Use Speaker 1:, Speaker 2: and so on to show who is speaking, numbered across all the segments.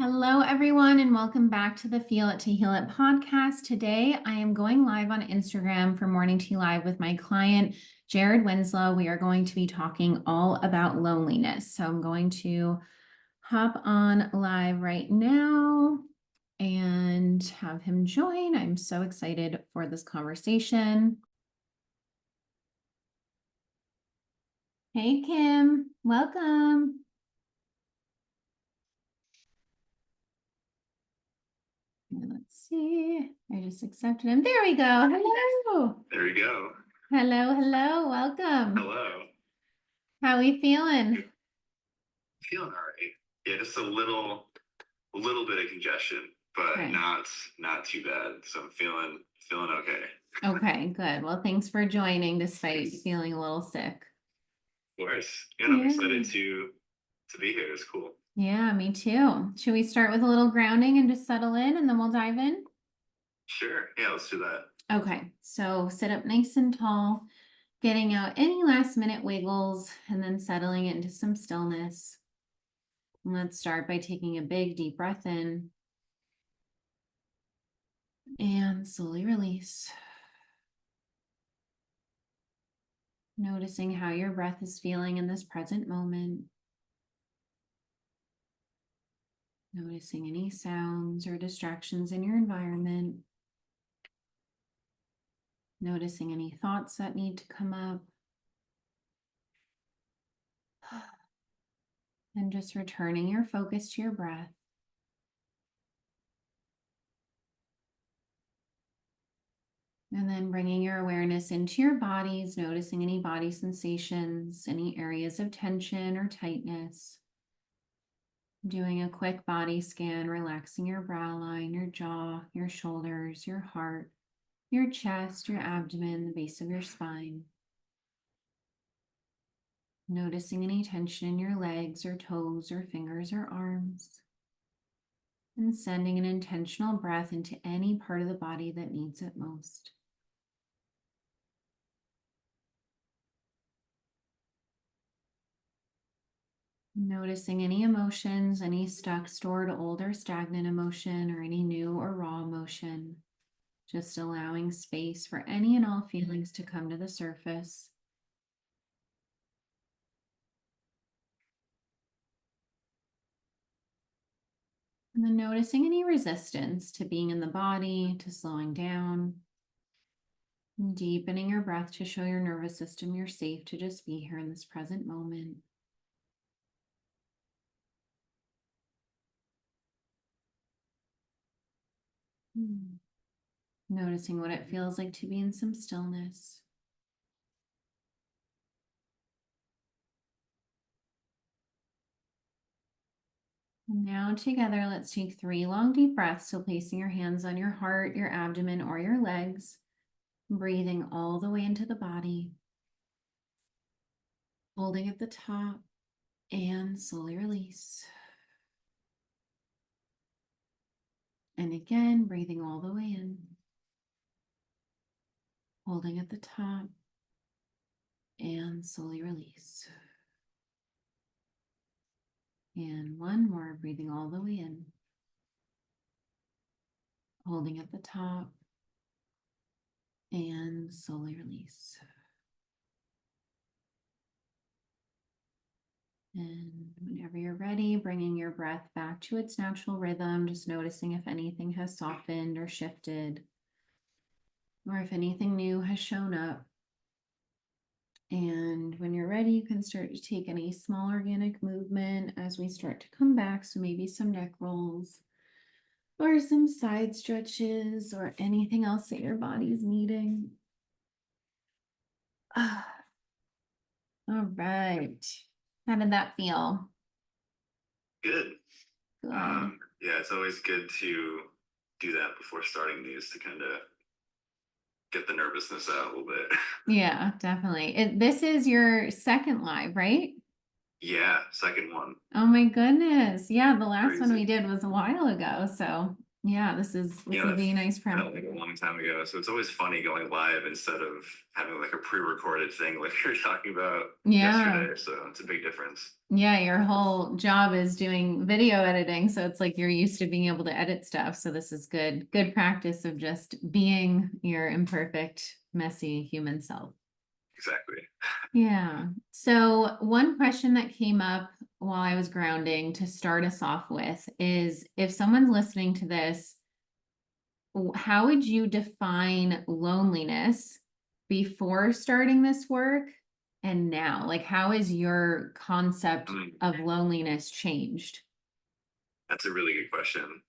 Speaker 1: Hello, everyone, and welcome back to the Feel It to Heal It podcast. Today, I am going live on Instagram for Morning Tea Live with my client, Jared Winslow. We are going to be talking all about loneliness. So I'm going to hop on live right now and have him join. I'm so excited for this conversation. Hey, Kim, welcome. Let's see. I just accepted him. There we go. Hello.
Speaker 2: There we go.
Speaker 1: Hello. Welcome.
Speaker 2: Hello.
Speaker 1: How we feeling?
Speaker 2: Feeling all right. Yeah, just a little bit of congestion, but
Speaker 1: Okay.
Speaker 2: not too bad. So I'm feeling okay.
Speaker 1: Okay, good. Well, thanks for joining despite feeling a little sick.
Speaker 2: Of course. And I'm excited to be here. It's cool.
Speaker 1: Yeah, me too. Should we start with a little grounding and just settle in and then we'll dive in?
Speaker 2: Sure. Yeah, let's do that.
Speaker 1: Okay, so sit up nice and tall, getting out any last minute wiggles and then settling into some stillness. And let's start by taking a big deep breath in and slowly release. Noticing how your breath is feeling in this present moment. Noticing any sounds or distractions in your environment. Noticing any thoughts that need to come up. And just returning your focus to your breath. And then bringing your awareness into your bodies, noticing any body sensations, any areas of tension or tightness. Doing a quick body scan, relaxing your brow line, your jaw, your shoulders, your heart, your chest, your abdomen, the base of your spine. Noticing any tension in your legs or toes or fingers or arms. And sending an intentional breath into any part of the body that needs it most. Noticing any emotions, any stuck, stored, old, or stagnant emotion, or any new or raw emotion. Just allowing space for any and all feelings to come to the surface. And then noticing any resistance to being in the body, to slowing down. And deepening your breath to show your nervous system you're safe to just be here in this present moment. Noticing what it feels like to be in some stillness. And now together, let's take 3 long deep breaths. So placing your hands on your heart, your abdomen, or your legs, breathing all the way into the body, holding at the top and slowly release. And again, breathing all the way in, holding at the top and slowly release. And one more, breathing all the way in, holding at the top and slowly release. And whenever you're ready, bringing your breath back to its natural rhythm, just noticing if anything has softened or shifted, or if anything new has shown up. And when you're ready, you can start to take any small organic movement as we start to come back. So maybe some neck rolls or some side stretches or anything else that your body's needing. All right. How did that feel?
Speaker 2: Good.
Speaker 1: Good.
Speaker 2: Yeah, it's always good to do that before starting these to kind of get the nervousness out a little bit.
Speaker 1: Yeah, definitely. This is your second live, right?
Speaker 2: Yeah, second one.
Speaker 1: Oh my goodness. Yeah, the last one we
Speaker 2: Crazy.
Speaker 1: did was a while ago. So Yeah, this
Speaker 2: You
Speaker 1: would
Speaker 2: know,
Speaker 1: be a nice
Speaker 2: I felt
Speaker 1: practice.
Speaker 2: like a long time ago. So it's always funny going live instead of having like a pre-recorded thing like we were talking about
Speaker 1: Yeah.
Speaker 2: yesterday. So it's a big difference.
Speaker 1: Yeah, your whole job is doing video editing, so it's like you're used to being able to edit stuff. So this is good practice of just being your imperfect, messy human self.
Speaker 2: Exactly.
Speaker 1: Yeah. So one question that came up while I was grounding to start us off with is if someone's listening to this, how would you define loneliness before starting this work and now? Like, how has your concept
Speaker 2: Mm,
Speaker 1: of loneliness changed?
Speaker 2: that's a really good question.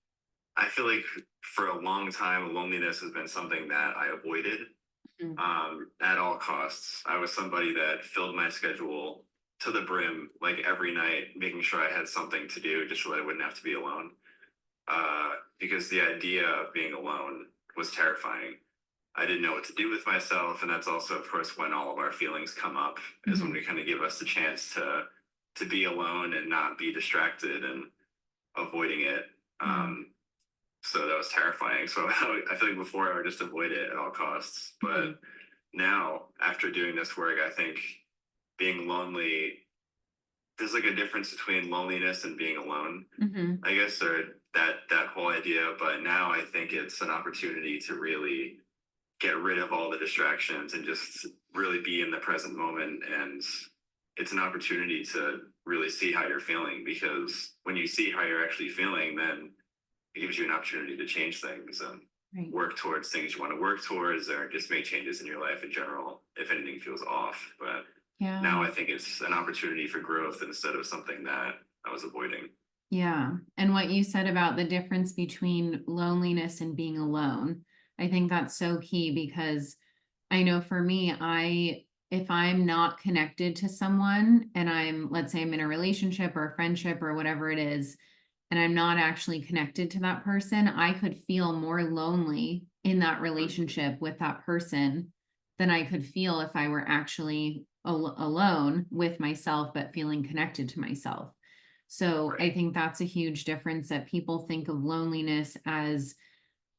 Speaker 2: I feel like for a long time, loneliness has been something that I avoided
Speaker 1: Mhm.
Speaker 2: at all costs. I was somebody that filled my schedule to the brim, like every night, making sure I had something to do just so that I wouldn't have to be alone. Because the idea of being alone was terrifying. I didn't know what to do with myself, and that's also, of course, when all of our feelings come up, is when
Speaker 1: Mhm.
Speaker 2: we kind of give us the chance to be alone and not be distracted and avoiding it.
Speaker 1: Yeah.
Speaker 2: So that was terrifying. So I feel like before I would just avoid it at all costs, but
Speaker 1: Mhm.
Speaker 2: now after doing this work, I think being lonely, there's like a difference between loneliness and being alone,
Speaker 1: Mhm.
Speaker 2: I guess, or that whole idea. But now I think it's an opportunity to really get rid of all the distractions and just really be in the present moment. And it's an opportunity to really see how you're feeling, because when you see how you're actually feeling, then it gives you an opportunity to change things and
Speaker 1: Right.
Speaker 2: work towards things you want to work towards, or just make changes in your life in general if anything feels off. But now
Speaker 1: Yeah.
Speaker 2: I think it's an opportunity for growth instead of something that I was avoiding.
Speaker 1: Yeah. And what you said about the difference between loneliness and being alone, I think that's so key because I know for me, if I'm not connected to someone and let's say I'm in a relationship or a friendship or whatever it is, and I'm not actually connected to that person, I could feel more lonely in that relationship with that person than I could feel if I were actually alone with myself, but feeling connected to myself. So I
Speaker 2: Right.
Speaker 1: think that's a huge difference that people think of loneliness as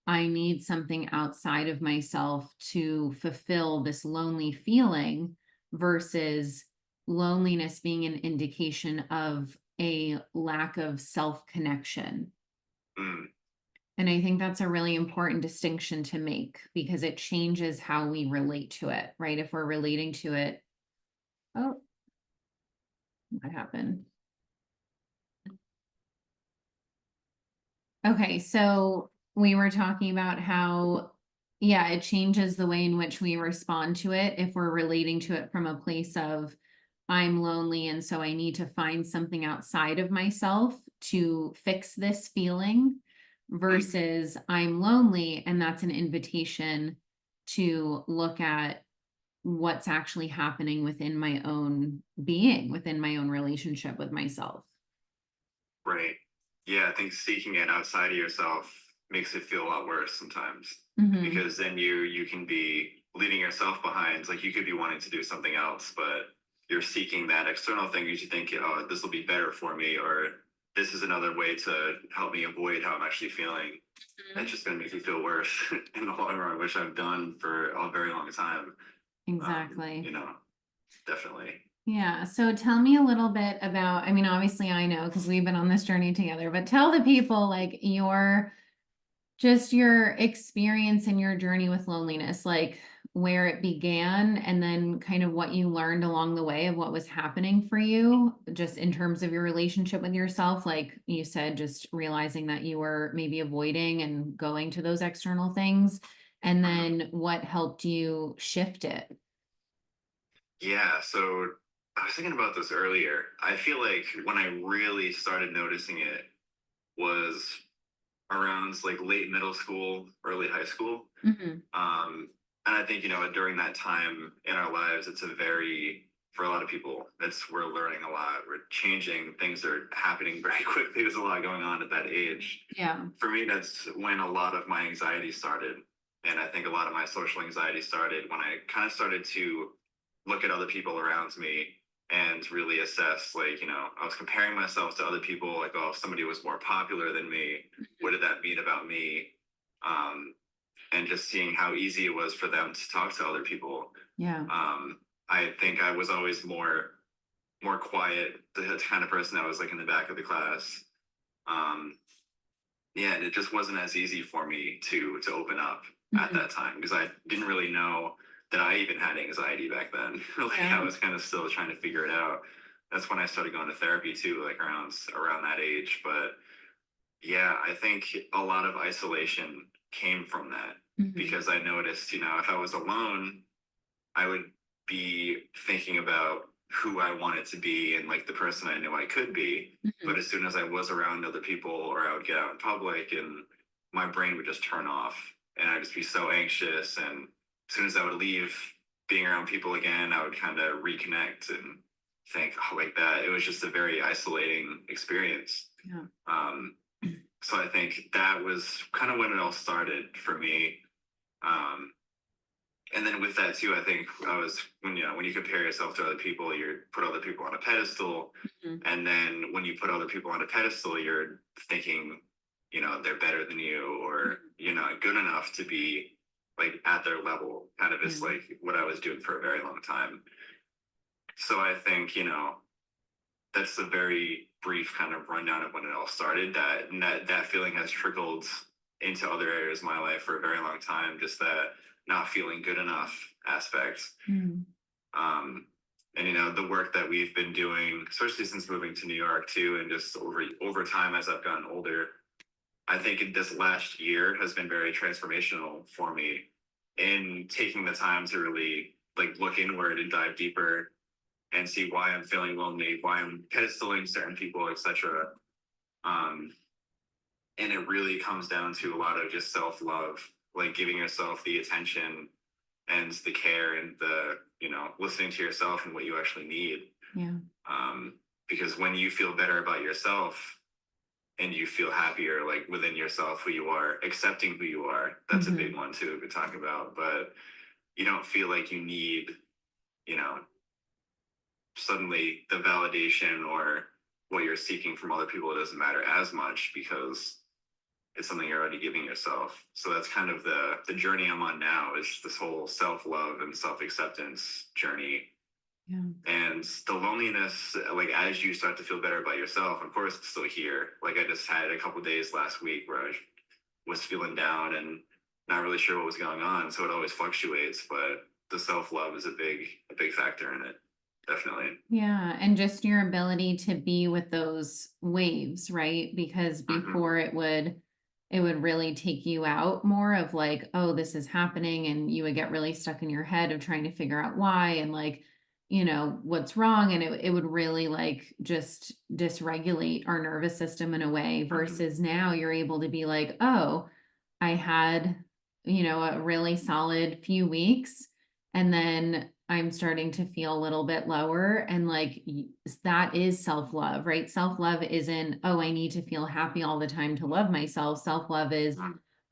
Speaker 1: I need something outside of myself to fulfill this lonely feeling versus loneliness being an indication of a lack of self connection.
Speaker 2: Mm,
Speaker 1: And I think that's a really important distinction to make because it changes how we relate to it, right? If we're relating to it, oh, what happened? Okay, so we were talking about how, yeah, it changes the way in which we respond to it if we're relating to it from a place of, I'm lonely, and so I need to find something outside of myself to fix this feeling,
Speaker 2: mm,
Speaker 1: versus I'm lonely, and that's an invitation to look at what's actually happening within my own being, within my own relationship with myself.
Speaker 2: right. Yeah, I think seeking it outside of yourself makes it feel a lot worse sometimes,
Speaker 1: Hmm.
Speaker 2: because then you can be leaving yourself behind. Like you could be wanting to do something else, but you're seeking that external thing because you think, oh, this will be better for me, or this is another way to help me avoid how I'm actually feeling. That's just going to make you feel worse in the long run, which I've done for a very long time.
Speaker 1: Exactly.
Speaker 2: You know, definitely.
Speaker 1: Yeah. So tell me a little bit about, I mean, obviously I know because we've been on this journey together, but tell the people like just your experience and your journey with loneliness, like where it began and then kind of what you learned along the way of what was happening for you, just in terms of your relationship with yourself. Like you said, just realizing that you were maybe avoiding and going to those external things, and
Speaker 2: Mhm.
Speaker 1: then what helped you shift it.
Speaker 2: Yeah, so I was thinking about this earlier. I feel like when I really started noticing it was around like late middle school, early high school.
Speaker 1: Hmm.
Speaker 2: Um, and I think, during that time in our lives, it's for a lot of people, we're learning a lot, we're changing, things are happening very quickly. There's a lot going on at that age.
Speaker 1: Yeah.
Speaker 2: For me, that's when a lot of my anxiety started. And I think a lot of my social anxiety started when I kind of started to look at other people around me and really assess, like, I was comparing myself to other people, like, oh, if somebody was more popular than me, what did that mean about me? Um, and just seeing how easy it was for them to talk to other people.
Speaker 1: Yeah.
Speaker 2: I think I was always more quiet, the kind of person that was like in the back of the class. Um, yeah, and it just wasn't as easy for me to open up at
Speaker 1: Mhm.
Speaker 2: that time because I didn't really know that I even had anxiety back then. Like I
Speaker 1: Yeah.
Speaker 2: was kind of still trying to figure it out. That's when I started going to therapy too, like around that age. But yeah, I think a lot of isolation came from that
Speaker 1: Mhm.
Speaker 2: because I noticed, if I was alone, I would be thinking about who I wanted to be and like the person I knew I could be. But
Speaker 1: Mhm.
Speaker 2: as soon as I was around other people or I would get out in public and my brain would just turn off and I'd just be so anxious. And as soon as I would leave being around people again, I would kind of reconnect and think, oh, like that. It was just a very isolating experience.
Speaker 1: Yeah.
Speaker 2: Um, so I think that was kind of when it all started for me. Um, and then with that too, I think I was when you compare yourself to other people, you put other people on a pedestal,
Speaker 1: Mhm.
Speaker 2: and then when you put other people on a pedestal, you're thinking, they're better than you, or
Speaker 1: Mhm.
Speaker 2: you're not good enough to be like at their level. Kind of is
Speaker 1: Yeah.
Speaker 2: like what I was doing for a very long time. So I think that's a very brief kind of rundown of when it all started. That feeling has trickled into other areas of my life for a very long time. Just that not feeling good enough aspect.
Speaker 1: Mhm.
Speaker 2: Um, and the work that we've been doing, especially since moving to New York too, and just over time as I've gotten older, I think this last year has been very transformational for me in taking the time to really like look inward and dive deeper and see why I'm feeling lonely, why I'm pedestaling certain people, etc. Um, and it really comes down to a lot of just self love, like giving yourself the attention and the care and the listening to yourself and what you actually need.
Speaker 1: Yeah.
Speaker 2: Um, because when you feel better about yourself and you feel happier, like within yourself, who you are, accepting who you are, that's a big
Speaker 1: Mhm.
Speaker 2: one too. We talk about, but you don't feel like you need, you know, suddenly the validation or what you're seeking from other people doesn't matter as much because it's something you're already giving yourself. So that's kind of the journey I'm on now is this whole self-love and self-acceptance journey.
Speaker 1: Yeah.
Speaker 2: And the loneliness, like as you start to feel better about yourself, of course it's still here. Like I just had a couple days last week where I was feeling down and not really sure what was going on. So it always fluctuates, but the self-love is a big factor in it. Definitely.
Speaker 1: Yeah. And just your ability to be with those waves, right? Because
Speaker 2: Mm-hmm.
Speaker 1: before it would really take you out more of like, oh, this is happening. And you would get really stuck in your head of trying to figure out why and like, what's wrong. And it would really like just dysregulate our nervous system in a way
Speaker 2: Mm-hmm.
Speaker 1: versus now you're able to be like, oh, I had, a really solid few weeks. And then I'm starting to feel a little bit lower. And like that is self love, right? Self love isn't, oh, I need to feel happy all the time to love myself. Self love is,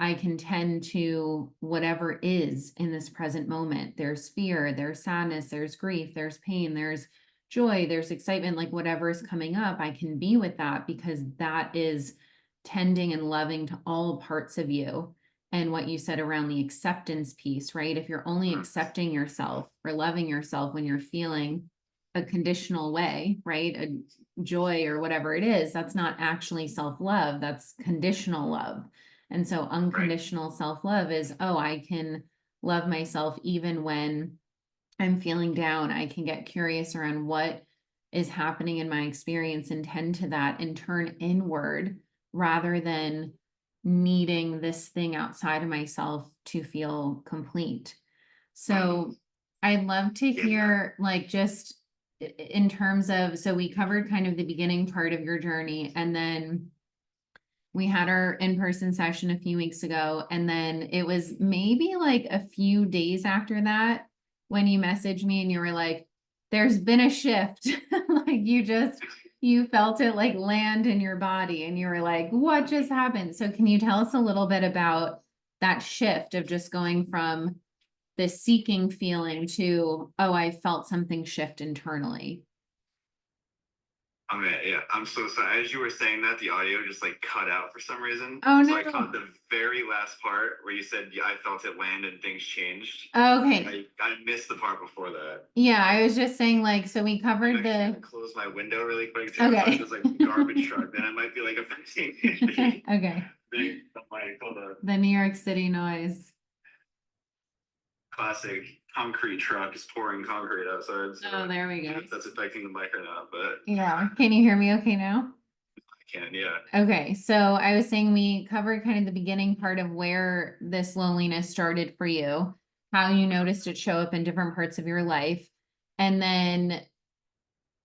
Speaker 1: I can tend to whatever is in this present moment. There's fear, there's sadness, there's grief, there's pain, there's joy, there's excitement, like whatever is coming up, I can be with that because that is tending and loving to all parts of you. And what you said around the acceptance piece, right? If you're only accepting yourself or loving yourself when you're feeling a conditional way, right? A joy or whatever it is, that's not actually self love, that's conditional love. And so
Speaker 2: Right.
Speaker 1: unconditional self love is, oh, I can love myself even when I'm feeling down. I can get curious around what is happening in my experience and tend to that and turn inward rather than needing this thing outside of myself to feel complete.
Speaker 2: Mm-hmm.
Speaker 1: So I'd love to
Speaker 2: Yeah.
Speaker 1: hear, like, just in terms of, so we covered kind of the beginning part of your journey, and then we had our in-person session a few weeks ago, and then it was maybe like a few days after that when you messaged me and you were like, there's been a shift. Like you felt it like land in your body and you were like, what just happened? So can you tell us a little bit about that shift of just going from this seeking feeling to, oh, I felt something shift internally?
Speaker 2: I mean, yeah, I'm so sorry. As you were saying that, the audio just like cut out for some reason.
Speaker 1: Oh,
Speaker 2: So I caught
Speaker 1: no.
Speaker 2: the very last part where you said, "Yeah, I felt it land and things changed."
Speaker 1: Okay.
Speaker 2: I missed the part before that.
Speaker 1: Yeah, I was just saying like, so we
Speaker 2: I'm
Speaker 1: covered
Speaker 2: actually
Speaker 1: the,
Speaker 2: gonna close my window really quick too. If
Speaker 1: okay.
Speaker 2: there's like garbage truck, then it might be like affecting the
Speaker 1: Okay.
Speaker 2: thing. Like, hold on.
Speaker 1: The New York City noise.
Speaker 2: Classic concrete truck is pouring concrete outside. So
Speaker 1: Oh, there we
Speaker 2: I don't know
Speaker 1: go.
Speaker 2: if that's affecting the mic or not, but
Speaker 1: Yeah. Can you hear me okay now?
Speaker 2: I can, yeah.
Speaker 1: Okay, so I was saying we covered kind of the beginning part of where this loneliness started for you, how you noticed it show up in different parts of your life. And then,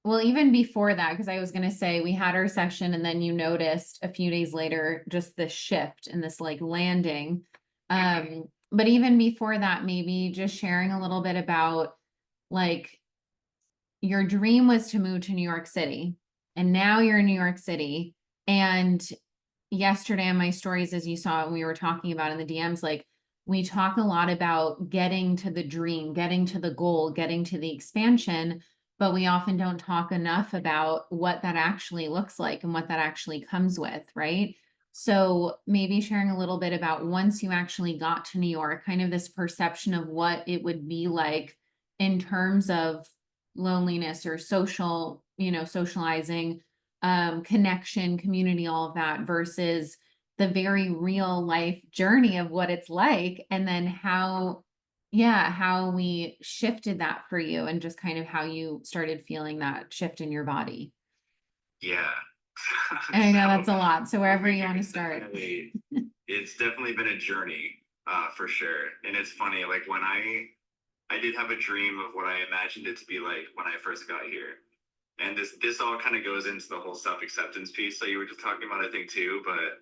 Speaker 1: well, even before that, because I was going to say we had our session and then you noticed a few days later just this shift and this like landing. But even before that, maybe just sharing a little bit about like your dream was to move to New York City, and now you're in New York City. And yesterday on my stories, as you saw, we were talking about in the DMs, like we talk a lot about getting to the dream, getting to the goal, getting to the expansion, but we often don't talk enough about what that actually looks like and what that actually comes with, right? So maybe sharing a little bit about once you actually got to New York, kind of this perception of what it would be like in terms of loneliness or social, socializing, connection, community, all of that versus the very real life journey of what it's like. And then how we shifted that for you and just kind of how you started feeling that shift in your body.
Speaker 2: Yeah.
Speaker 1: And I know
Speaker 2: So
Speaker 1: that's a lot. So wherever
Speaker 2: moving
Speaker 1: you
Speaker 2: here
Speaker 1: want to
Speaker 2: is
Speaker 1: start.
Speaker 2: it's definitely been a journey, for sure. And it's funny, like when I did have a dream of what I imagined it to be like when I first got here. And this all kind of goes into the whole self-acceptance piece that you were just talking about, I think too. But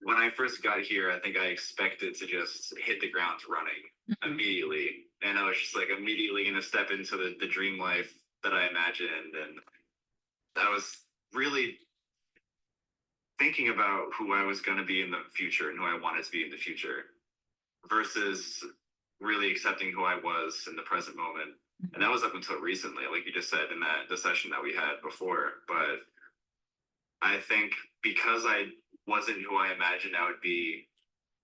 Speaker 2: when I first got here, I think I expected to just hit the ground running
Speaker 1: Mhm.
Speaker 2: immediately. And I was just like immediately gonna step into the dream life that I imagined. And I was really thinking about who I was going to be in the future and who I wanted to be in the future versus really accepting who I was in the present moment. And that was up until recently, like you just said in that the session that we had before. But I think because I wasn't who I imagined I would be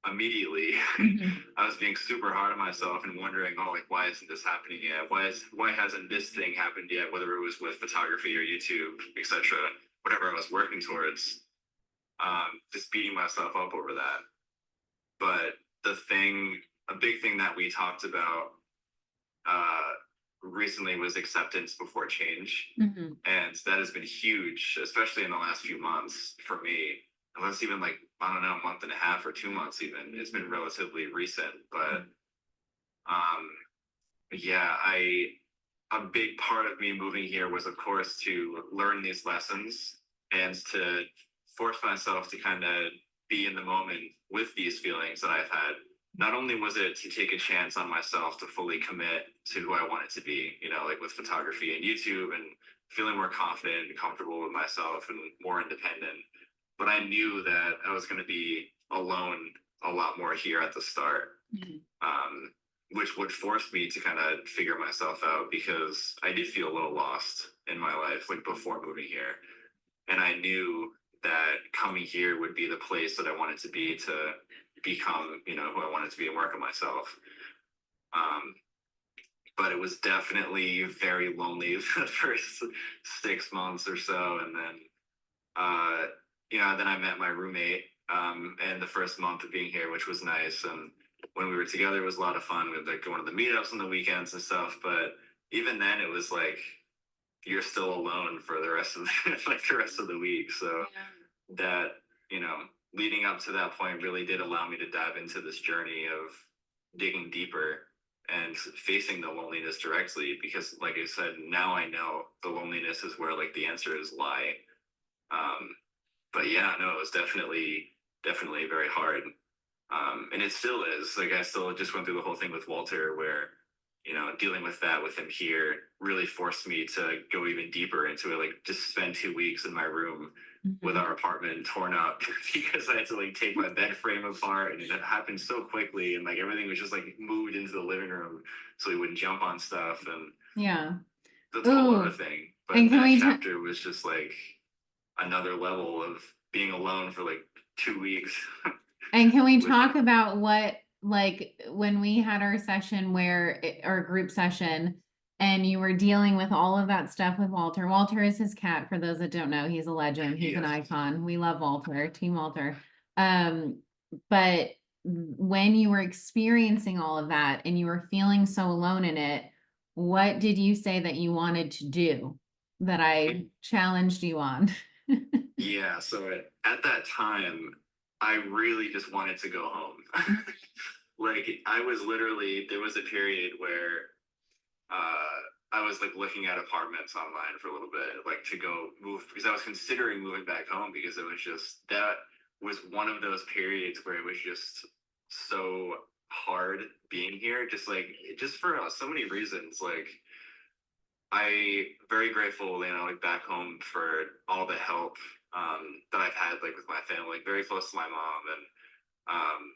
Speaker 2: immediately,
Speaker 1: Mhm.
Speaker 2: I was being super hard on myself and wondering, oh, like why isn't this happening yet? Why hasn't this thing happened yet? Whether it was with photography or YouTube, etc., whatever I was working towards, just beating myself up over that. But a big thing that we talked about uh, recently was acceptance before change.
Speaker 1: Mhm.
Speaker 2: And that has been huge, especially in the last few months for me. Unless even like, I don't know, a month and a half or 2 months even. It's been relatively recent. But um, yeah, a big part of me moving here was of course to learn these lessons and to force myself to kind of be in the moment with these feelings that I've had. Not only was it to take a chance on myself to fully commit to who I wanted to be, like with photography and YouTube and feeling more confident and comfortable with myself and more independent, but I knew that I was going to be alone a lot more here at the start.
Speaker 1: Mhm.
Speaker 2: Which would force me to kind of figure myself out because I did feel a little lost in my life, like before moving here. And I knew that coming here would be the place that I wanted to be to become, who I wanted to be and work on myself. Um, but it was definitely very lonely the first 6 months or so. And then, then I met my roommate in the first month of being here, which was nice. And when we were together, it was a lot of fun. We'd like going to the meetups on the weekends and stuff. But even then, it was like you're still alone for the rest of like the rest of the week. So that leading up to that point really did allow me to dive into this journey of digging deeper and facing the loneliness directly because like I said, now I know the loneliness is where like the answers lie. um but yeah, no, it was definitely very hard. And it still is. Like I still just went through the whole thing with Walter where, dealing with that with him here really forced me to go even deeper into it. Like just spend 2 weeks in my room with
Speaker 1: Mhm.
Speaker 2: our apartment torn up because I had to like take my bed frame apart and it happened so quickly and like everything was just like moved into the living room so we wouldn't jump on stuff and
Speaker 1: Yeah.
Speaker 2: that's a whole other
Speaker 1: Ooh,
Speaker 2: thing.
Speaker 1: And
Speaker 2: but
Speaker 1: can
Speaker 2: that
Speaker 1: we
Speaker 2: chapter was just like another level of being alone for like 2 weeks
Speaker 1: And can we
Speaker 2: with
Speaker 1: talk about what, like, when we had our session our group session, and you were dealing with all of that stuff with Walter. Walter is his cat, for those that don't know. He's a legend. He's an
Speaker 2: yes.
Speaker 1: icon. We love Walter, Team Walter. But when you were experiencing all of that and you were feeling so alone in it, what did you say that you wanted to do that I challenged you on?
Speaker 2: Yeah, so at that time, I really just wanted to go home. Like I was literally there was a period where I was like looking at apartments online for a little bit, like to go move because I was considering moving back home because it was just that was one of those periods where it was just so hard being here, just like just for so many reasons. Like I very grateful, like back home for all the help that I've had like with my family, like very close to my mom, and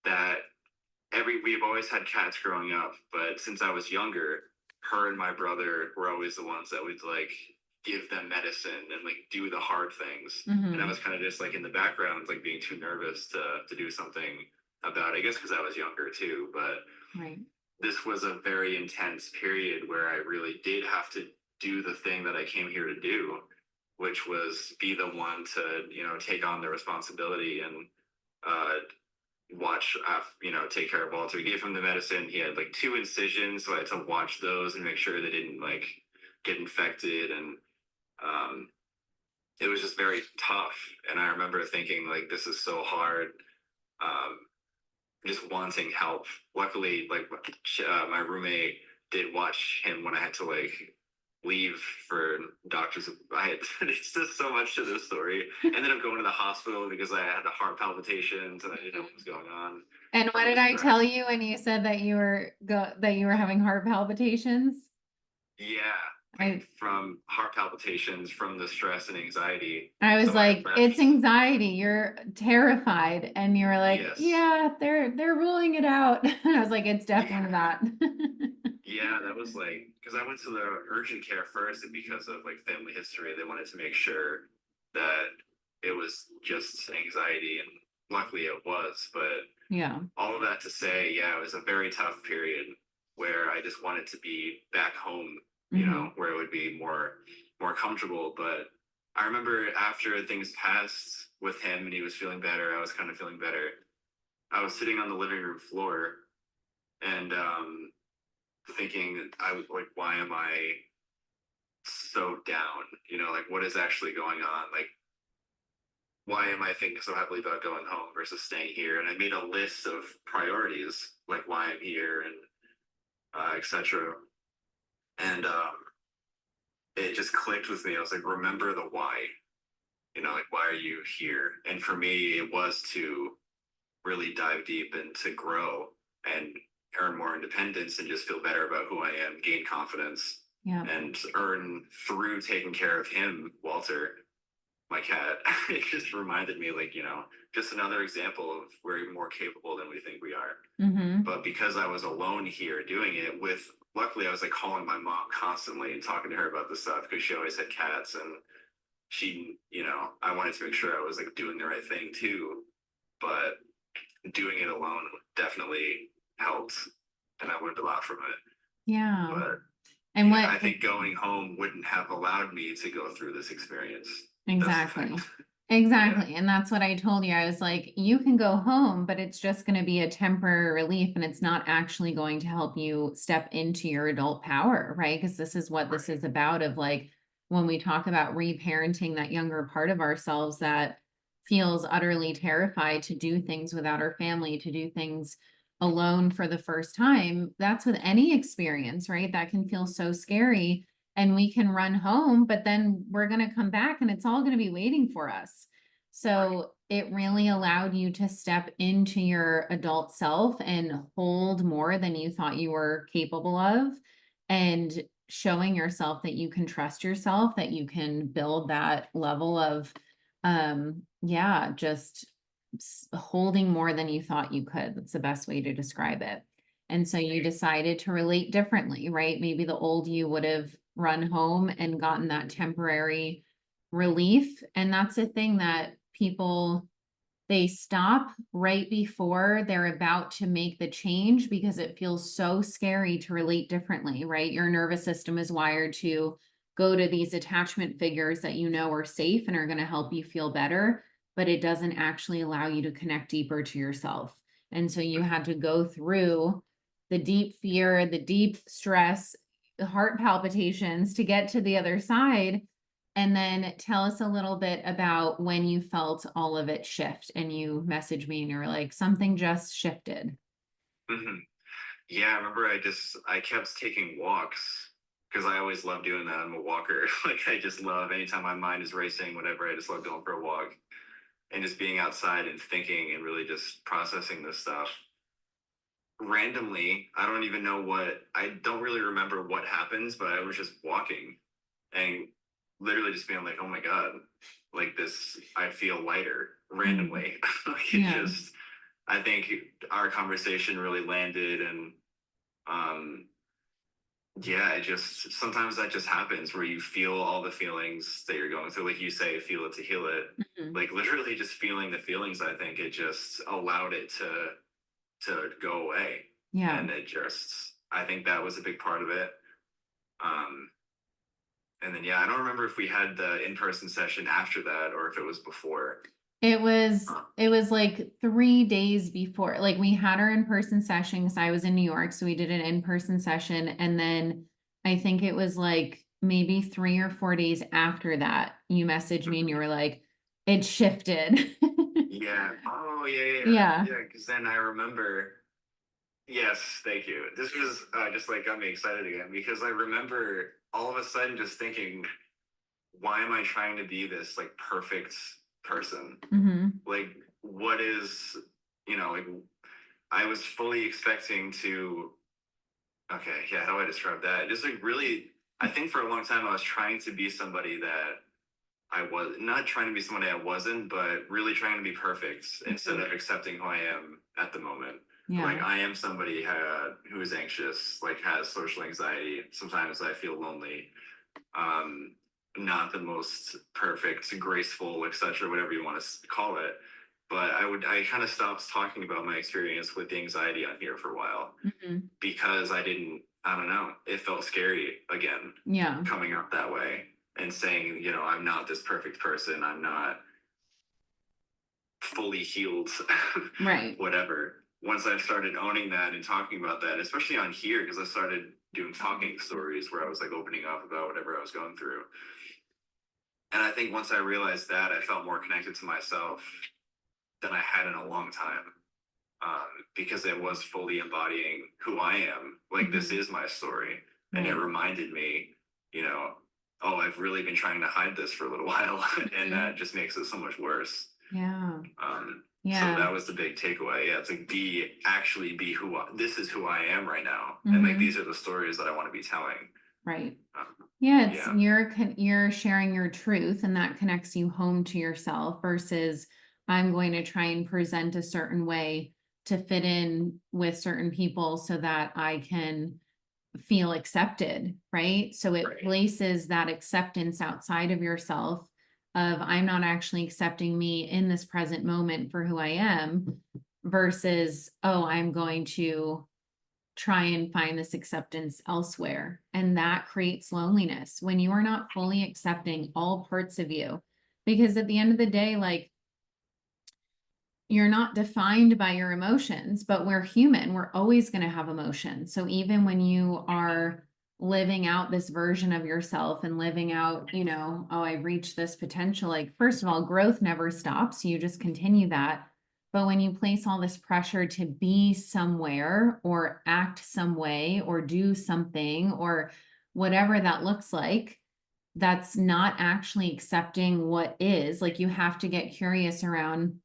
Speaker 2: that we've always had cats growing up, but since I was younger, her and my brother were always the ones that would like give them medicine and like do the hard things. And I
Speaker 1: Mhm.
Speaker 2: was kind of just like in the background, like being too nervous to do something about it. I guess because I was younger too, but
Speaker 1: Right.
Speaker 2: this was a very intense period where I really did have to do the thing that I came here to do, which was be the one to, take on the responsibility and uh, watch, take care of Walter. We gave him the medicine. He had like 2 incisions, so I had to watch those and make sure they didn't like get infected. And it was just very tough. And I remember thinking like, this is so hard. Um, just wanting help. Luckily, like my roommate did watch him when I had to like leave for doctors. I had it's just so much to this story. Ended up going to the hospital because I had the heart palpitations and I didn't know what was going on
Speaker 1: And what
Speaker 2: from the
Speaker 1: did I tell
Speaker 2: stress.
Speaker 1: you when you said that you were having heart palpitations?
Speaker 2: Yeah, like
Speaker 1: I
Speaker 2: from heart palpitations from the stress and anxiety.
Speaker 1: I was
Speaker 2: So I
Speaker 1: like,
Speaker 2: left.
Speaker 1: it's anxiety. You're terrified. And you were like,
Speaker 2: Yes.
Speaker 1: yeah, they're ruling it out. I was like, it's definitely
Speaker 2: Yeah.
Speaker 1: that.
Speaker 2: Yeah, that was like because I went to the urgent care first, and because of like family history, they wanted to make sure that it was just anxiety, and luckily it was. But
Speaker 1: Yeah.
Speaker 2: all of that to say, yeah, it was a very tough period where I just wanted to be back home,
Speaker 1: Hmm.
Speaker 2: where it would be more comfortable. But I remember after things passed with him and he was feeling better, I was kind of feeling better. I was sitting on the living room floor and thinking I was like, why am I so down? Like what is actually going on? Like why am I thinking so heavily about going home versus staying here? And I made a list of priorities, like why I'm here and etc. And it just clicked with me. I was like, remember the why. Like why are you here? And for me, it was to really dive deep and to grow and earn more independence and just feel better about who I am, gain confidence,
Speaker 1: Yeah.
Speaker 2: and earn through taking care of him, Walter, my cat. It just reminded me, like, just another example of we're more capable than we think we are.
Speaker 1: Hmm.
Speaker 2: But because I was alone here doing it luckily, I was like calling my mom constantly and talking to her about this stuff because she always had cats and I wanted to make sure I was like doing the right thing too. But doing it alone definitely helped and I learned a lot from it.
Speaker 1: Yeah.
Speaker 2: But
Speaker 1: And
Speaker 2: yeah,
Speaker 1: what
Speaker 2: I think going home wouldn't have allowed me to go through this experience. That's the thing.
Speaker 1: exactly.
Speaker 2: Yeah.
Speaker 1: Exactly. And that's what I told you. I was like, you can go home, but it's just going to be a temporary relief and it's not actually going to help you step into your adult power, right? Because this is what this
Speaker 2: Right.
Speaker 1: is about of like when we talk about reparenting that younger part of ourselves that feels utterly terrified to do things without our family, to do things alone for the first time. That's with any experience, right? That can feel so scary and we can run home, but then we're going to come back and it's all going to be waiting for us.
Speaker 2: Right.
Speaker 1: So it really allowed you to step into your adult self and hold more than you thought you were capable of, and showing yourself that you can trust yourself, that you can build that level of, yeah, just holding more than you thought you could. That's the best way to describe it. And so you decided to relate differently, right? Maybe the old you would have run home and gotten that temporary relief. And that's a thing that people, they stop right before they're about to make the change because it feels so scary to relate differently, right? Your nervous system is wired to go to these attachment figures that you know are safe and are going to help you feel better, but it doesn't actually allow you to connect deeper to yourself. And so you had to go through the deep fear, the deep stress, the heart palpitations to get to the other side. And then tell us a little bit about when you felt all of it shift and you messaged me and you were like, something just shifted.
Speaker 2: Hmm. Yeah, I remember I kept taking walks because I always love doing that. I'm a walker. Like I just love anytime my mind is racing, whatever, I just love going for a walk and just being outside and thinking and really just processing this stuff. Randomly, I don't really remember what happens, but I was just walking and literally just being like, oh my God, like this, I feel lighter randomly. Like it
Speaker 1: Yeah.
Speaker 2: just, I think our conversation really landed and um yeah, it just sometimes that just happens where you feel all the feelings that you're going through. Like you say, feel it to heal it.
Speaker 1: Mhm.
Speaker 2: Like literally just feeling the feelings, I think it just allowed it to go away.
Speaker 1: Yeah.
Speaker 2: And it just I think that was a big part of it. Um and then yeah, I don't remember if we had the in-person session after that or if it was before.
Speaker 1: It was it was like 3 days before, like we had our in-person session because I was in New York, so we did an in-person session, and then I think it was like maybe 3 or 4 days after that, you messaged me and you were like, it shifted.
Speaker 2: Yeah. Oh yeah, yeah, yeah.
Speaker 1: Yeah.
Speaker 2: Yeah, because then I remember. Yes, thank you. This was just like got me excited again because I remember all of a sudden just thinking, why am I trying to be this like perfect person?
Speaker 1: Hmm.
Speaker 2: Like, what is, like I was fully expecting to, okay, yeah, how do I describe that? Just like really, I think for a long time I was trying to be somebody that I was not trying to be somebody I wasn't, but really trying to be perfect instead of accepting who I am at the moment. Like
Speaker 1: Yeah.
Speaker 2: I am somebody who is anxious, like has social anxiety. Sometimes I feel lonely. Um, Not the most perfect, graceful, etc., whatever you want to call it. But I kind of stopped talking about my experience with the anxiety on here for a while
Speaker 1: Hmm.
Speaker 2: because I don't know, it felt scary again
Speaker 1: Yeah.
Speaker 2: coming out that way and saying, I'm not this perfect person. I'm not fully healed,
Speaker 1: Right.
Speaker 2: whatever. Once I started owning that and talking about that, especially on here, because I started doing talking stories where I was like opening up about whatever I was going through. And I think once I realized that, I felt more connected to myself than I had in a long time. Because it was fully embodying who I am. Like, this
Speaker 1: Hmm.
Speaker 2: is my story. And it
Speaker 1: Right.
Speaker 2: reminded me, you know, oh, I've really been trying to hide this for a little while. And
Speaker 1: Hmm.
Speaker 2: that just makes it so much worse.
Speaker 1: Yeah.
Speaker 2: So
Speaker 1: Yeah.
Speaker 2: that was the big takeaway. Yeah, it's like actually be this is who I am right now. And like,
Speaker 1: Hmm.
Speaker 2: these are the stories that I want to be telling.
Speaker 1: Right.
Speaker 2: Um,
Speaker 1: Yeah, it's
Speaker 2: yeah.
Speaker 1: you're sharing your truth and that connects you home to yourself versus I'm going to try and present a certain way to fit in with certain people so that I can feel accepted, right? So it
Speaker 2: Right.
Speaker 1: places that acceptance outside of yourself of I'm not actually accepting me in this present moment for who I am versus, oh, I'm going to try and find this acceptance elsewhere. And that creates loneliness when you are not fully accepting all parts of you. Because at the end of the day, like you're not defined by your emotions, but we're human. We're always going to have emotions. So even when you are living out this version of yourself and living out, oh, I've reached this potential, like, first of all, growth never stops. You just continue that. But when you place all this pressure to be somewhere or act some way or do something or whatever that looks like, that's not actually accepting what is. Like you have to get curious around,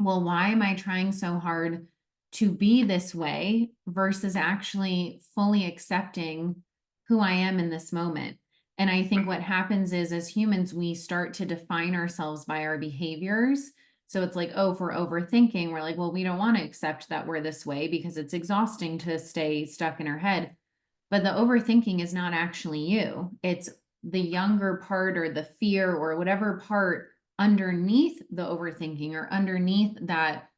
Speaker 1: well, why am I trying so hard to be this way versus actually fully accepting who I am in this moment? And I think what happens is as humans, we start to define ourselves by our behaviors. So it's like, oh, if we're overthinking, we're like, well, we don't want to accept that we're this way because it's exhausting to stay stuck in our head. but the overthinking is not actually you. It's the younger part or the fear or whatever part underneath the overthinking or underneath that,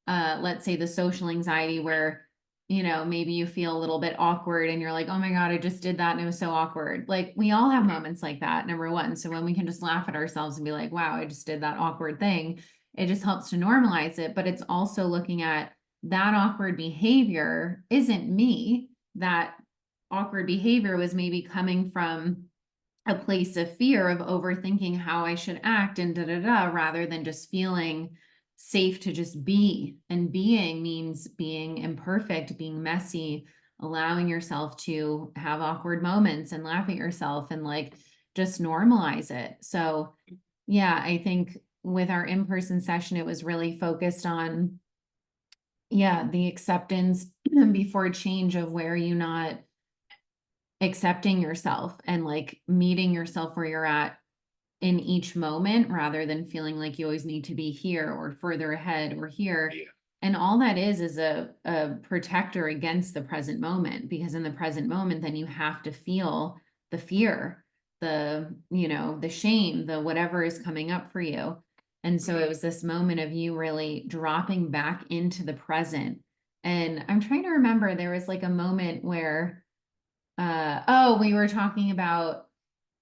Speaker 1: let's say the social anxiety where, maybe you feel a little bit awkward and you're like, oh my God, I just did that and it was so awkward. Like we all have moments like that, number one. So when we can just laugh at ourselves and be like, wow, I just did that awkward thing, it just helps to normalize it. But it's also looking at that awkward behavior isn't me. That awkward behavior was maybe coming from a place of fear of overthinking how I should act and da da da, rather than just feeling safe to just be. And being means being imperfect, being messy, allowing yourself to have awkward moments and laugh at yourself and like just normalize it. So, yeah, I think with our in-person session, it was really focused on, yeah, the acceptance before change of where you not accepting yourself and like meeting yourself where you're at in each moment rather than feeling like you always need to be here or further ahead or here.
Speaker 2: Yeah.
Speaker 1: And all that is a protector against the present moment, because in the present moment, then you have to feel the fear, the shame, the whatever is coming up for you. And so it was this moment of you really dropping back into the present. And I'm trying to remember, there was like a moment where we were talking about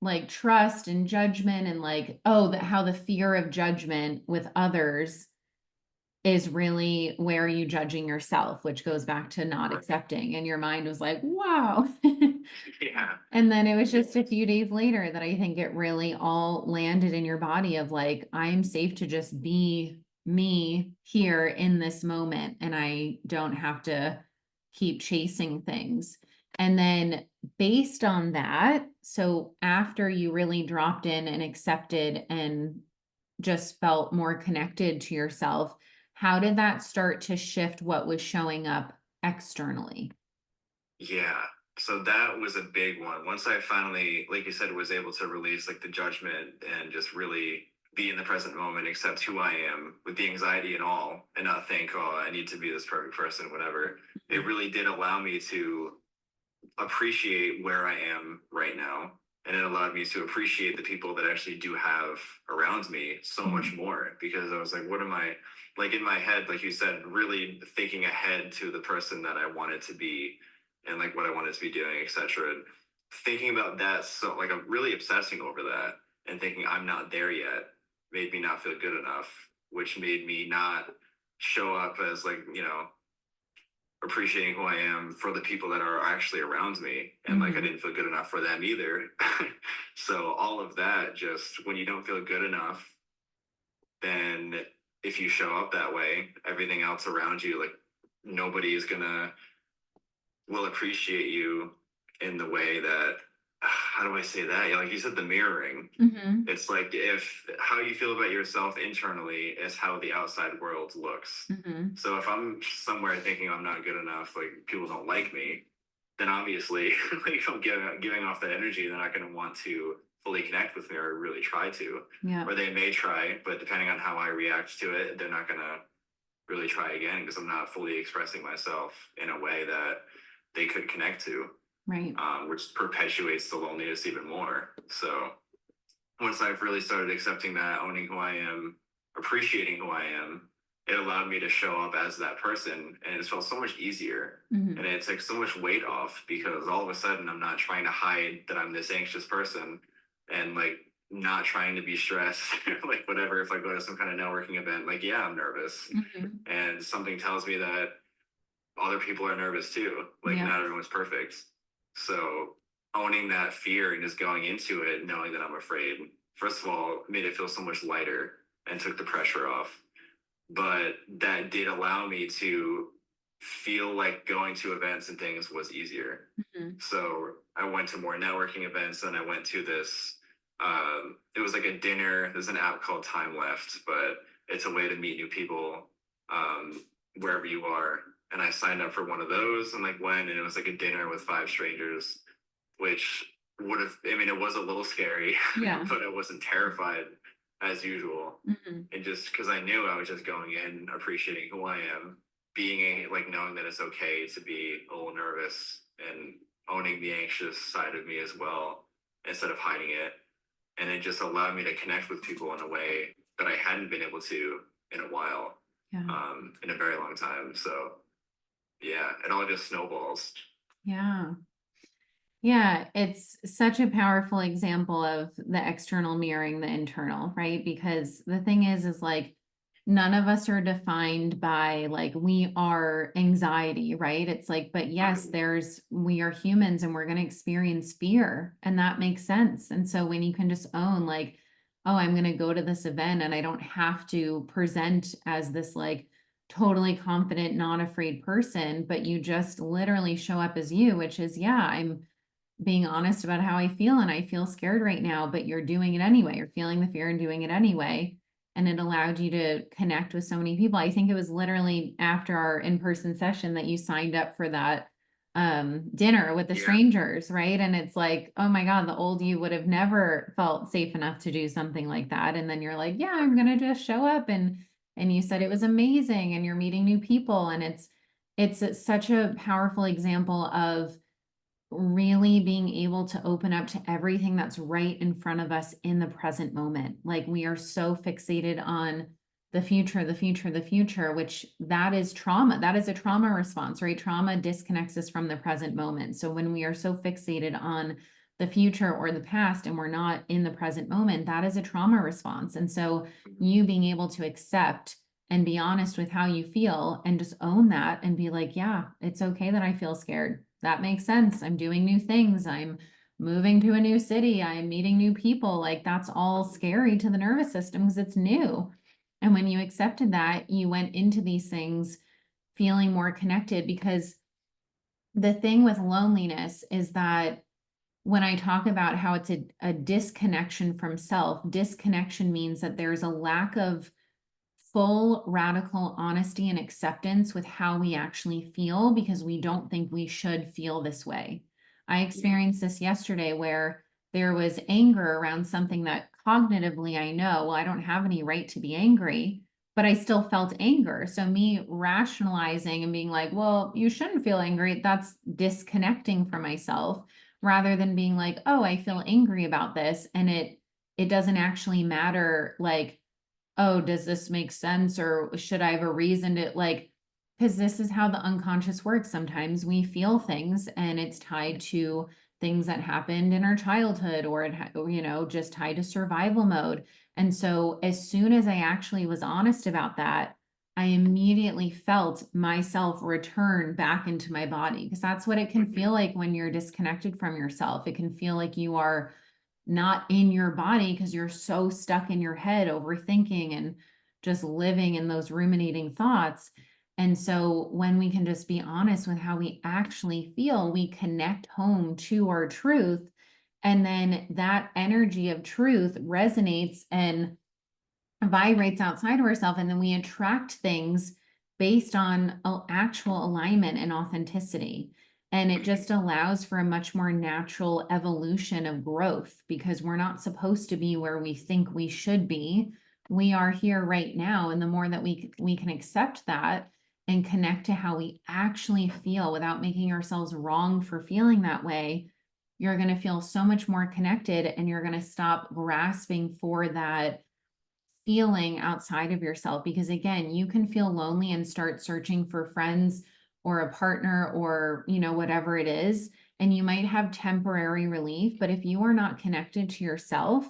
Speaker 1: like trust and judgment and like, how the fear of judgment with others is really where you judging yourself, which goes back to not
Speaker 2: Right.
Speaker 1: accepting. And your mind was like, wow.
Speaker 2: Yeah.
Speaker 1: And then it was just a few days later that I think it really all landed in your body of like, I'm safe to just be me here in this moment. And I don't have to keep chasing things. And then based on that, so after you really dropped in and accepted and just felt more connected to yourself, how did that start to shift what was showing up externally?
Speaker 2: Yeah. So that was a big one. Once I finally, like you said, was able to release like the judgment and just really be in the present moment, accept who I am with the anxiety and all, and not think, oh, I need to be this perfect person, whatever. It really did allow me to appreciate where I am right now. And it allowed me to appreciate the people that actually do have around me so much more, because I was like, what am I, like in my head, like you said, really thinking ahead to the person that I wanted to be and like what I wanted to be doing, etc. Thinking about that, so like I'm really obsessing over that and thinking I'm not there yet made me not feel good enough, which made me not show up as like, appreciating who I am for the people that are actually around me. And like I didn't feel good enough for them either. So all of that, just when you don't feel good enough, then if you show up that way, everything else around you, like nobody is gonna will appreciate you in the way that, how do I say that? Yeah, like you said, the mirroring.
Speaker 1: Mm-hmm.
Speaker 2: It's like if how you feel about yourself internally is how the outside world looks.
Speaker 1: Mm-hmm.
Speaker 2: So if I'm somewhere thinking I'm not good enough, like people don't like me, then obviously, like if I'm giving off that energy, they're not going to want to fully connect with me or really try to.
Speaker 1: Yeah.
Speaker 2: Or they may try, but depending on how I react to it, they're not going to really try again because I'm not fully expressing myself in a way that they could connect to,
Speaker 1: Right.
Speaker 2: which perpetuates the loneliness even more. So once I've really started accepting that, owning who I am, appreciating who I am, it allowed me to show up as that person. And it felt so much easier.
Speaker 1: Mm-hmm.
Speaker 2: And it took so much weight off because all of a sudden I'm not trying to hide that I'm this anxious person and like not trying to be stressed, like whatever. If I go to some kind of networking event, like, yeah, I'm nervous.
Speaker 1: Mm-hmm.
Speaker 2: And something tells me that other people are nervous too. Like,
Speaker 1: Yeah.
Speaker 2: not everyone's perfect. So owning that fear and just going into it, knowing that I'm afraid, first of all, made it feel so much lighter and took the pressure off. But that did allow me to feel like going to events and things was easier.
Speaker 1: Mm-hmm.
Speaker 2: So I went to more networking events and I went to this, it was like a dinner. There's an app called Time Left, but it's a way to meet new people wherever you are. And I signed up for one of those and like went, and it was like a dinner with 5 strangers, which would have, I mean, it was a little scary,
Speaker 1: Yeah.
Speaker 2: but I wasn't terrified as usual.
Speaker 1: Mm-hmm.
Speaker 2: And just because I knew I was just going in, appreciating who I am, being like knowing that it's okay to be a little nervous and owning the anxious side of me as well instead of hiding it. And it just allowed me to connect with people in a way that I hadn't been able to in a while,
Speaker 1: Yeah.
Speaker 2: in a very long time. So yeah, it all just snowballs.
Speaker 1: Yeah. Yeah, it's such a powerful example of the external mirroring the internal, right? Because the thing is like none of us are defined by like we are anxiety, right? It's like, but yes, we are humans and we're going to experience fear, and that makes sense. And so when you can just own like, oh, I'm going to go to this event and I don't have to present as this like totally confident, not afraid person, but you just literally show up as you, which is, yeah, I'm being honest about how I feel and I feel scared right now, but you're doing it anyway. You're feeling the fear and doing it anyway. And it allowed you to connect with so many people. I think it was literally after our in-person session that you signed up for that dinner with the
Speaker 2: Yeah.
Speaker 1: strangers, right? And it's like, oh my God, the old you would have never felt safe enough to do something like that. And then you're like, yeah, I'm gonna just show up, and you said it was amazing and you're meeting new people. And it's such a powerful example of really being able to open up to everything that's right in front of us in the present moment. Like we are so fixated on the future, the future, the future, which that is trauma. That is a trauma response, right? Trauma disconnects us from the present moment. So when we are so fixated on the future or the past and we're not in the present moment, that is a trauma response. And so you being able to accept and be honest with how you feel and just own that and be like, yeah, it's okay that I feel scared. That makes sense. I'm doing new things. I'm moving to a new city. I'm meeting new people. Like that's all scary to the nervous system because it's new. And when you accepted that, you went into these things feeling more connected, because the thing with loneliness is that when I talk about how it's a disconnection from self, disconnection means that there's a lack of full radical honesty and acceptance with how we actually feel because we don't think we should feel this way. I experienced this yesterday where there was anger around something that cognitively I know, well, I don't have any right to be angry, but I still felt anger. So me rationalizing and being like, well, you shouldn't feel angry, that's disconnecting from myself, rather than being like, oh, I feel angry about this, and it doesn't actually matter like, oh, does this make sense? Or should I have a reason to like, because this is how the unconscious works. Sometimes we feel things and it's tied to things that happened in our childhood, or just tied to survival mode. And so as soon as I actually was honest about that, I immediately felt myself return back into my body, because that's what it can feel like when you're disconnected from yourself. It can feel like you are not in your body because you're so stuck in your head overthinking and just living in those ruminating thoughts. And so when we can just be honest with how we actually feel, we connect home to our truth. And then that energy of truth resonates and vibrates outside of ourselves, and then we attract things based on actual alignment and authenticity. And it just allows for a much more natural evolution of growth, because we're not supposed to be where we think we should be. We are here right now, and the more that we can accept that and connect to how we actually feel without making ourselves wrong for feeling that way, you're going to feel so much more connected, and you're going to stop grasping for that feeling outside of yourself. Because again, you can feel lonely and start searching for friends or a partner or, whatever it is, and you might have temporary relief, but if you are not connected to yourself,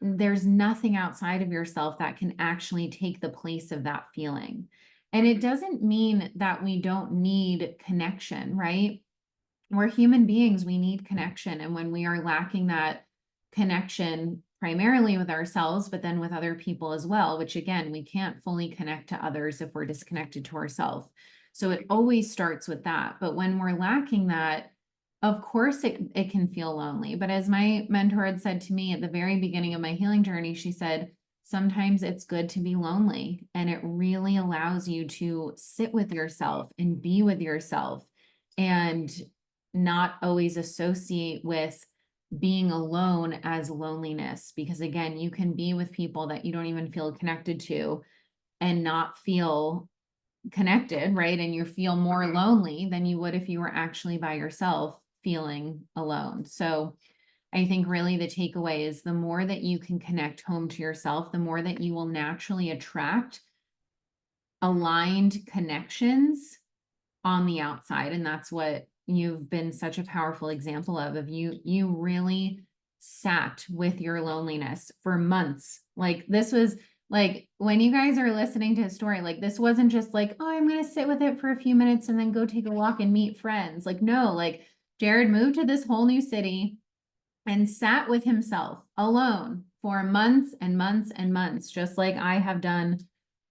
Speaker 1: there's nothing outside of yourself that can actually take the place of that feeling. And it doesn't mean that we don't need connection, right? We're human beings, we need connection. And when we are lacking that connection, primarily with ourselves, but then with other people as well, which again, we can't fully connect to others if we're disconnected to ourselves. So it always starts with that. But when we're lacking that, of course it can feel lonely. But as my mentor had said to me at the very beginning of my healing journey, she said, sometimes it's good to be lonely, and it really allows you to sit with yourself and be with yourself, and not always associate with being alone as loneliness. Because again, you can be with people that you don't even feel connected to and not feel connected, right? And you feel more lonely than you would if you were actually by yourself feeling alone. So I think really the takeaway is the more that you can connect home to yourself, the more that you will naturally attract aligned connections on the outside. And that's what you've been such a powerful example of you really sat with your loneliness for months. Like this was like when you guys are listening to a story, like this wasn't just like, oh, I'm going to sit with it for a few minutes and then go take a walk and meet friends. Like, no, like Jared moved to this whole new city and sat with himself alone for months and months and months, just like I have done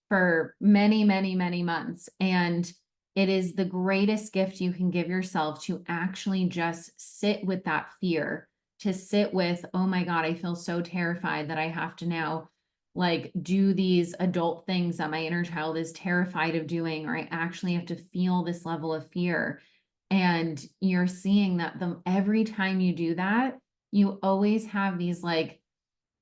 Speaker 1: for many, many, many months. And it is the greatest gift you can give yourself to actually just sit with that fear, to sit with, oh my God, I feel so terrified that I have to now like do these adult things that my inner child is terrified of doing, or I actually have to feel this level of fear. And you're seeing that every time you do that, you always have these like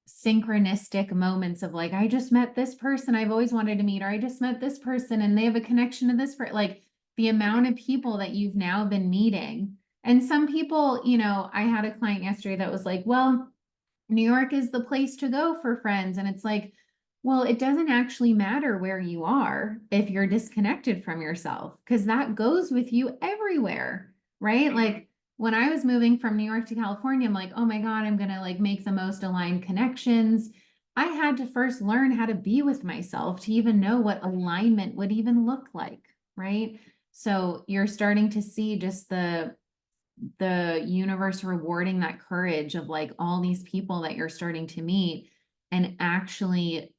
Speaker 1: synchronistic moments of like, I just met this person I've always wanted to meet, or I just met this person and they have a connection to this, for like the amount of people that you've now been meeting. And some people, I had a client yesterday that was like, well, New York is the place to go for friends. And it's like, well, it doesn't actually matter where you are if you're disconnected from yourself, because that goes with you everywhere, right? Like when I was moving from New York to California, I'm like, oh my God, I'm going to like make the most aligned connections. I had to first learn how to be with myself to even know what alignment would even look like, right? So you're starting to see just the universe rewarding that courage of like all these people that you're starting to meet and actually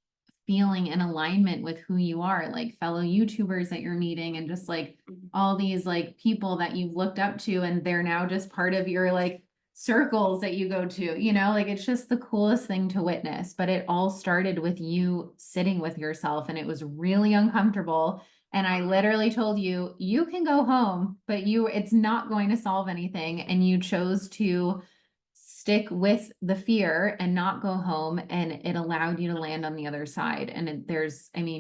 Speaker 1: feeling in alignment with who you are, like fellow YouTubers that you're meeting and just like all these like people that you've looked up to and they're now just part of your like circles that you go to, like it's just the coolest thing to witness. But it all started with you sitting with yourself and it was really uncomfortable. And I literally told you, you can go home, but it's not going to solve anything. And you chose to stick with the fear and not go home. And it allowed you to land on the other side. And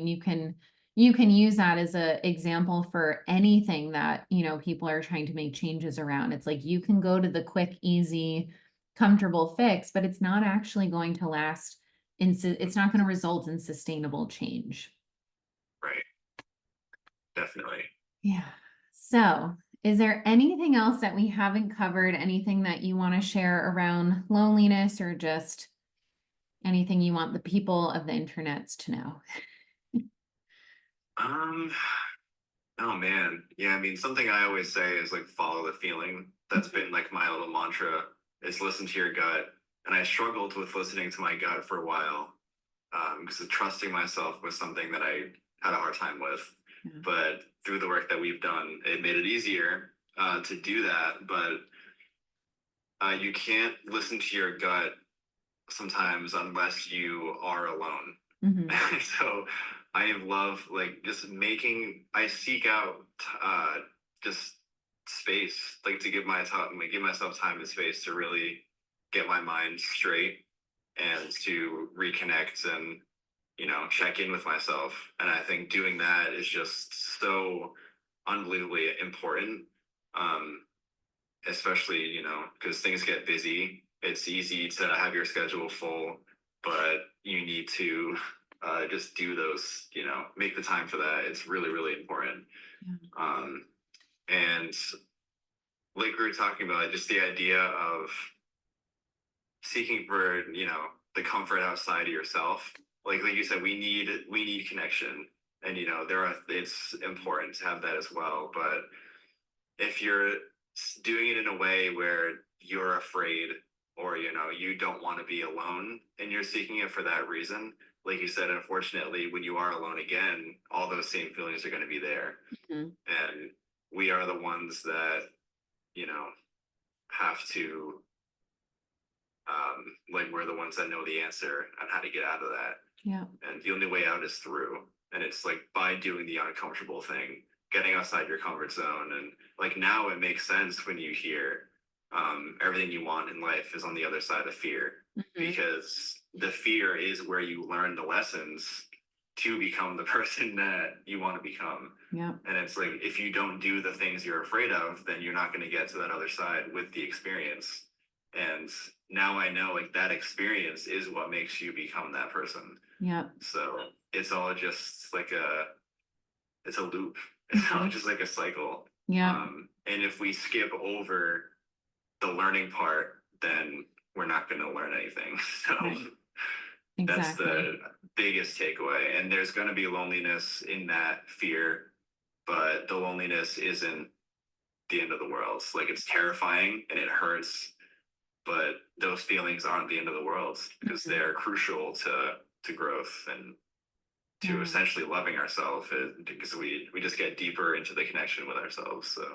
Speaker 1: you can use that as an example for anything that, people are trying to make changes around. It's like, you can go to the quick, easy, comfortable fix, but it's not actually going to last. It's not going to result in sustainable change.
Speaker 2: Right. Definitely.
Speaker 1: Yeah. So, is there anything else that we haven't covered? Anything that you want to share around loneliness or just anything you want the people of the internets to know?
Speaker 2: Um, oh man. Yeah, I mean, something I always say is like follow the feeling. That's been like my little mantra is listen to your gut. And I struggled with listening to my gut for a while because trusting myself was something that I had a hard time with.
Speaker 1: Yeah.
Speaker 2: But through the work that we've done, it made it easier to do that. But you can't listen to your gut sometimes unless you are alone.
Speaker 1: Mm-hmm.
Speaker 2: So I love like just I seek out just space, like to give give myself time and space to really get my mind straight and to reconnect and check in with myself. And I think doing that is just so unbelievably important. Especially, because things get busy. It's easy to have your schedule full, but you need to just do those, make the time for that. It's really, really important.
Speaker 1: Yeah.
Speaker 2: And like we were talking about, just the idea of seeking for, the comfort outside of yourself. Like you said, we need connection. And, it's important to have that as well. But if you're doing it in a way where you're afraid or you don't want to be alone and you're seeking it for that reason, like you said, unfortunately when you are alone again, all those same feelings are going to be there. Mm-hmm. And we are the ones that have to like we're the ones that know the answer on how to get out of that.
Speaker 1: Yeah. And
Speaker 2: the only way out is through, and it's like by doing the uncomfortable thing, getting outside your comfort zone. And like now it makes sense when you hear everything you want in life is on the other side of fear. Mm-hmm. Because the fear is where you learn the lessons to become the person that you want to become.
Speaker 1: Yeah.
Speaker 2: And it's like, if you don't do the things you're afraid of, then you're not going to get to that other side with the experience. And now I know, like, that experience is what makes you become that person.
Speaker 1: Yeah.
Speaker 2: So it's all just like it's a loop. It's not just like a cycle.
Speaker 1: Yeah.
Speaker 2: And if we skip over the learning part, then we're not going to learn anything. So
Speaker 1: Right.
Speaker 2: that's
Speaker 1: Exactly.
Speaker 2: the biggest takeaway. And there's going to be loneliness in that fear, but the loneliness isn't the end of the world. Like, it's terrifying and it hurts, but those feelings aren't the end of the world because they're crucial to growth and to essentially loving ourselves, because we just get deeper into the connection with ourselves. So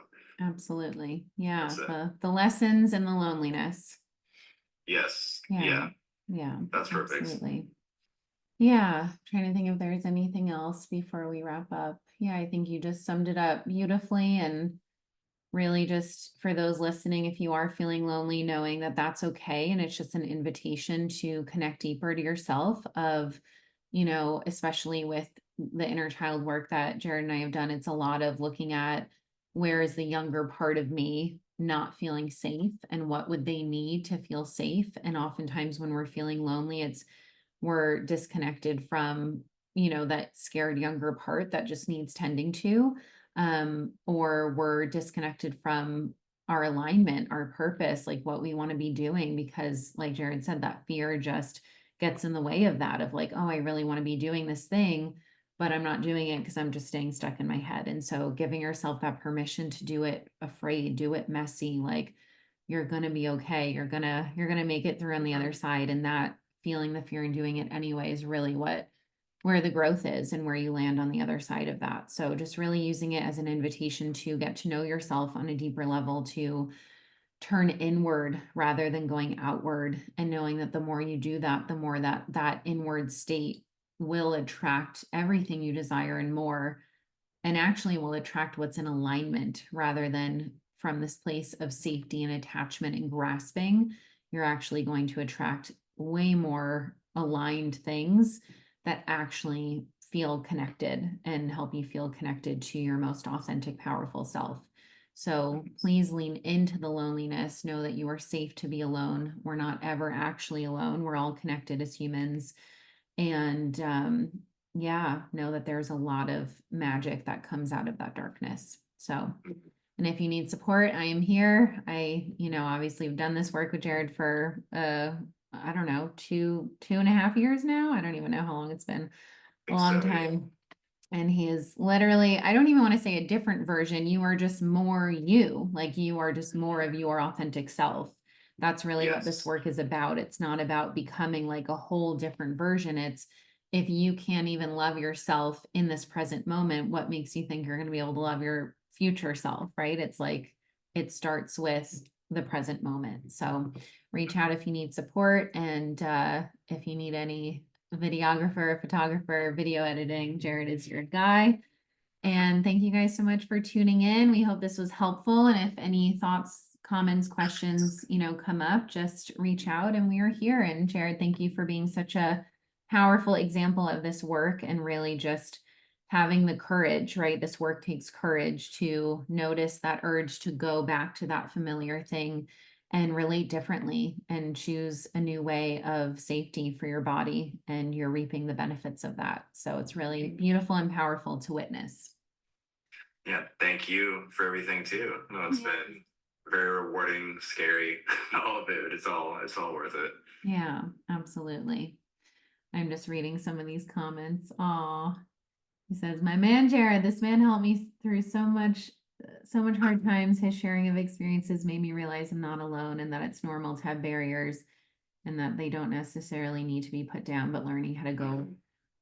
Speaker 1: Absolutely. Yeah.
Speaker 2: that's it.
Speaker 1: The lessons and the loneliness.
Speaker 2: Yes.
Speaker 1: Yeah.
Speaker 2: Yeah.
Speaker 1: Yeah.
Speaker 2: That's perfect.
Speaker 1: Absolutely. Yeah. Trying to think if there's anything else before we wrap up. Yeah, I think you just summed it up beautifully, and really just for those listening, if you are feeling lonely, knowing that that's okay. And it's just an invitation to connect deeper to yourself of, especially with the inner child work that Jared and I have done, it's a lot of looking at where is the younger part of me not feeling safe and what would they need to feel safe. And oftentimes when we're feeling lonely, we're disconnected from, that scared younger part that just needs tending to, or we're disconnected from our alignment, our purpose, like what we want to be doing, because like Jared said, that fear just gets in the way of that, of like, oh, I really want to be doing this thing, but I'm not doing it because I'm just staying stuck in my head. And so giving yourself that permission to do it afraid, do it messy, like you're going to be okay. You're going to make it through on the other side. And that feeling the fear and doing it anyway is really where the growth is and where you land on the other side of that. So just really using it as an invitation to get to know yourself on a deeper level, to turn inward rather than going outward, and knowing that the more you do that, the more that inward state will attract everything you desire and more, and actually will attract what's in alignment rather than from this place of safety and attachment and grasping. You're actually going to attract way more aligned things that actually feel connected and help you feel connected to your most authentic, powerful self. So please lean into the loneliness. Know that you are safe to be alone. We're not ever actually alone. We're all connected as humans. And yeah, know that there's a lot of magic that comes out of that darkness. So, and if you need support, I am here. Obviously have done this work with Jared for, I don't know, two and a half years now. I don't even know how long it's been, a long time. And he is literally, I don't even want to say a different version. You are just more you, like you are just more of your authentic self. That's really what this work is about. It's not about becoming like a whole different version. It's, if you can't even love yourself in this present moment, what makes you think you're going to be able to love your future self, right? It's like, it starts with the present moment. So reach out if you need support, and if you need any videographer, photographer, video editing, Jared is your guy. And thank you guys so much for tuning in. We hope this was helpful. And if any thoughts, comments, questions, come up, just reach out and we are here. And Jared, thank you for being such a powerful example of this work and really just having the courage, right? This work takes courage to notice that urge to go back to that familiar thing and relate differently and choose a new way of safety for your body, and you're reaping the benefits of that. So it's really beautiful and powerful to witness.
Speaker 2: Yeah, thank you for everything too. No, it's been very rewarding, scary, all of it. It's all worth it.
Speaker 1: Yeah, absolutely. I'm just reading some of these comments. Aw, he says, my man Jared, this man helped me through so much hard times. His sharing of experiences made me realize I'm not alone, and that it's normal to have barriers and that they don't necessarily need to be put down, but learning how to go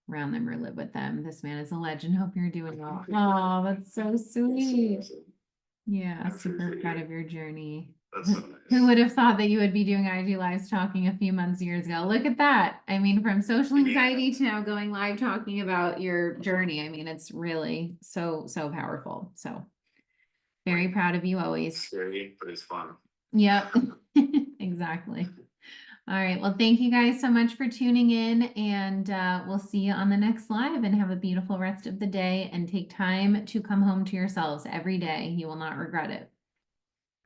Speaker 1: around them or live with them. This man is a legend. Hope you're doing well. Oh, that's so sweet. Yeah, super proud of your journey.
Speaker 2: That's so nice.
Speaker 1: Who would have thought that you would be doing IG lives talking a few years ago? Look at that. I mean, from social anxiety to now going live talking about your journey. I mean, it's really so powerful. So very proud of you always.
Speaker 2: Scary, but it's fun.
Speaker 1: Yep, exactly. All right. Well, thank you guys so much for tuning in, and we'll see you on the next live, and have a beautiful rest of the day, and take time to come home to yourselves every day. You will not regret it.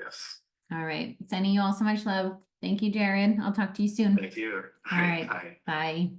Speaker 2: Yes.
Speaker 1: All right. Sending you all so much love. Thank you, Jared. I'll talk to you soon.
Speaker 2: Thank you.
Speaker 1: All right.
Speaker 2: Bye.
Speaker 1: Bye.